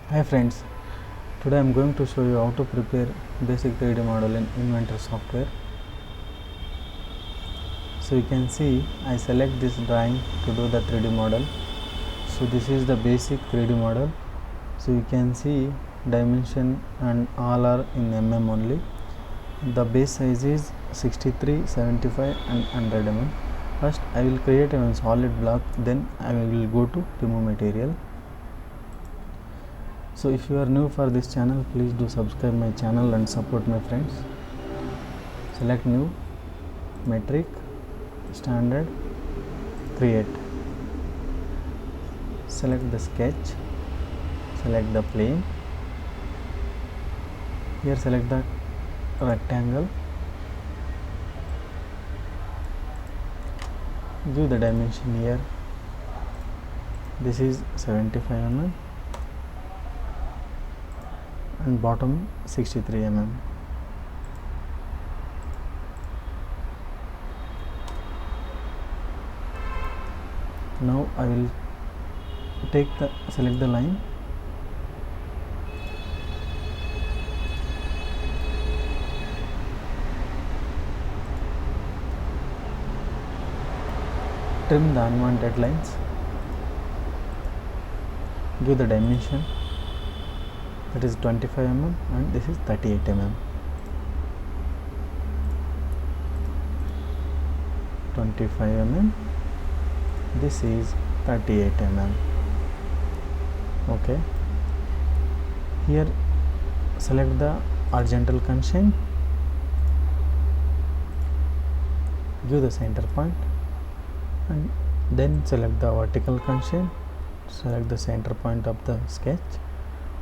Hi friends, today I am going to show you how to prepare basic 3D model in Inventor software. So you can see I select this drawing to do the 3D model. So this is the basic 3D model. So you can see dimension and all are in mm only. The base size is 63, 75 and 100 mm. First I will create a solid block, then I will go to remove material. So if you are new for this channel, please do subscribe my channel and support my friends. Select new, metric, standard, create. Select the sketch, select the plane. Here select the rectangle. Give the dimension here. This is 75 mm and bottom 63 mm. Now I will select the line. Trim the unwanted lines. Give the dimension, that is 25 mm and this is 38 mm. 25 mm, this is 38 mm. Okay, here select the horizontal constraint, give the center point and then select the vertical constraint, select the center point of the sketch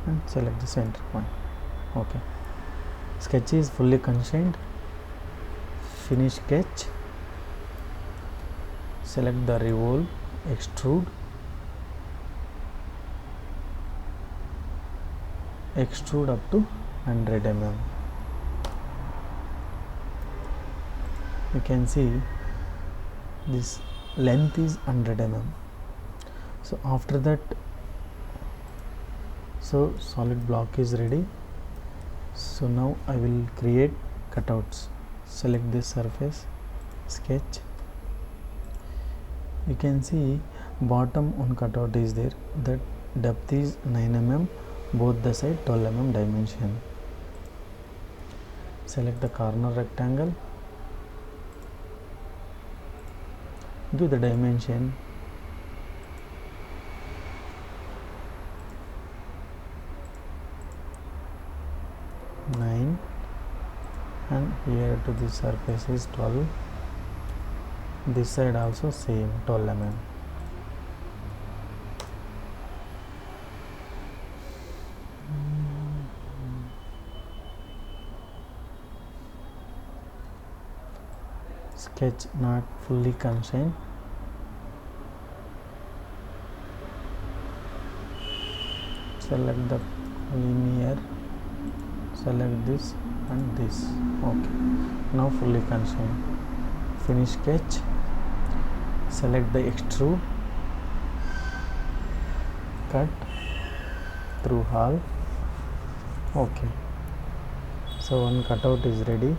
and select the center point. Okay, sketch is fully constrained. Finish sketch, select the revolve, extrude, up to 100 mm. You can see this length is 100 mm. So after that, so solid block is ready. So now I will create cutouts. Select this surface, sketch. You can see bottom one cutout is there, that depth is 9 mm, both the side 12 mm dimension. Select the corner rectangle, give the dimension, and here to this surface is 12, this side also same 12 mm. Sketch not fully constrained. Select the linear, select this and this. Okay, now fully constrained. Finish sketch, select the extrude, cut through hole. Okay, so one cutout is ready.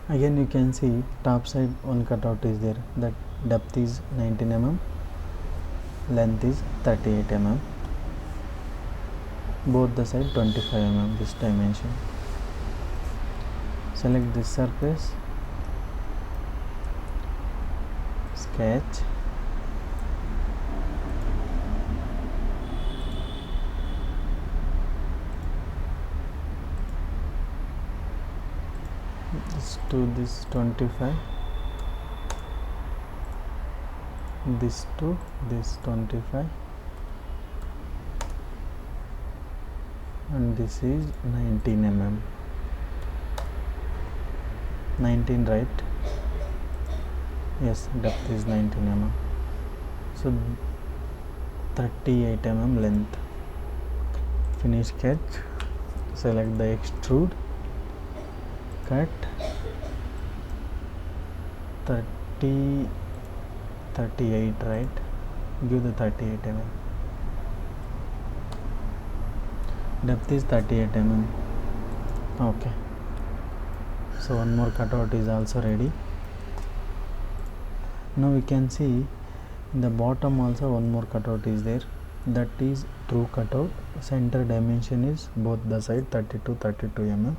Again you can see top side one cutout is there, that depth is 19 mm, length is 38 mm, both the side 25 mm this dimension. Select this surface, sketch, this to this 25, this to this 25 and this is 19 mm. 19 right? Yes, depth is 19 mm. So 38 mm length. Finish sketch, select the extrude, cut 38 right, give the 38 mm. Depth is 38 mm. Okay, so one more cutout is also ready. Now we can see in the bottom also one more cutout is there, that is true cutout. Center dimension is both the side 32 mm.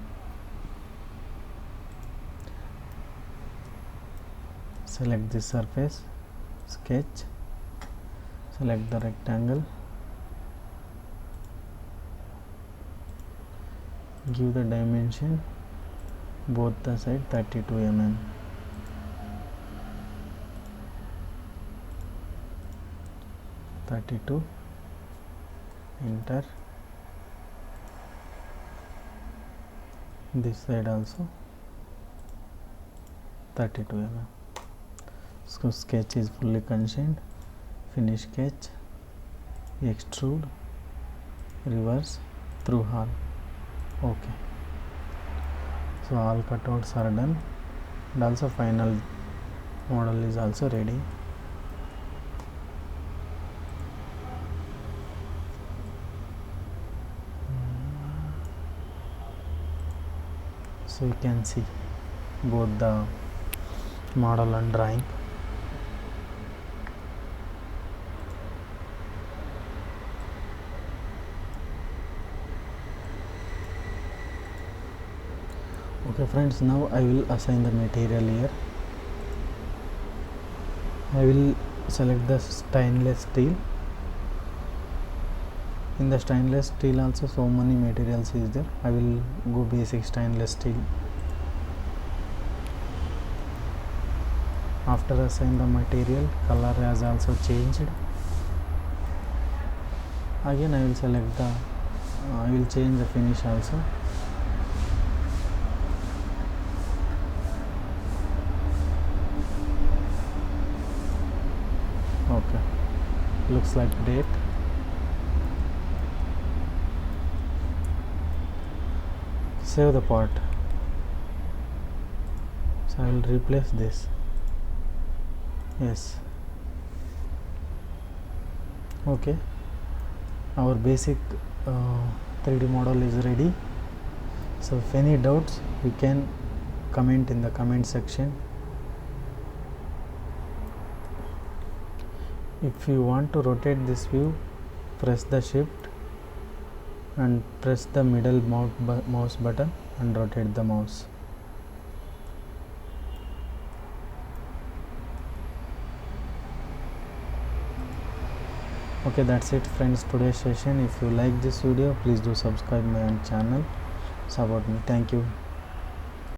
Select this surface, sketch, select the rectangle, give the dimension both the side 32 mm. Enter. This side also 32 mm. So sketch is fully constrained. Finish sketch, extrude, reverse, through hall. Okay, so all cutouts are done, and also final model is also ready. So you can see both the model and drawing. Okay friends, now I will assign the material here. I will select the stainless steel. In the stainless steel also so many materials is there. I will go basic stainless steel. After assign the material, color has also changed. Again I will select the I will change the finish also. Okay, looks like great. Save the part. So I will replace this. Yes. Okay, our basic 3D model is ready. So if any doubts, you can comment in the comment section. If you want to rotate this view, press the shift and press the middle mouse button and rotate the mouse. Okay, that's it friends, today's session. If you like this video, please do subscribe my channel, support me. Thank you.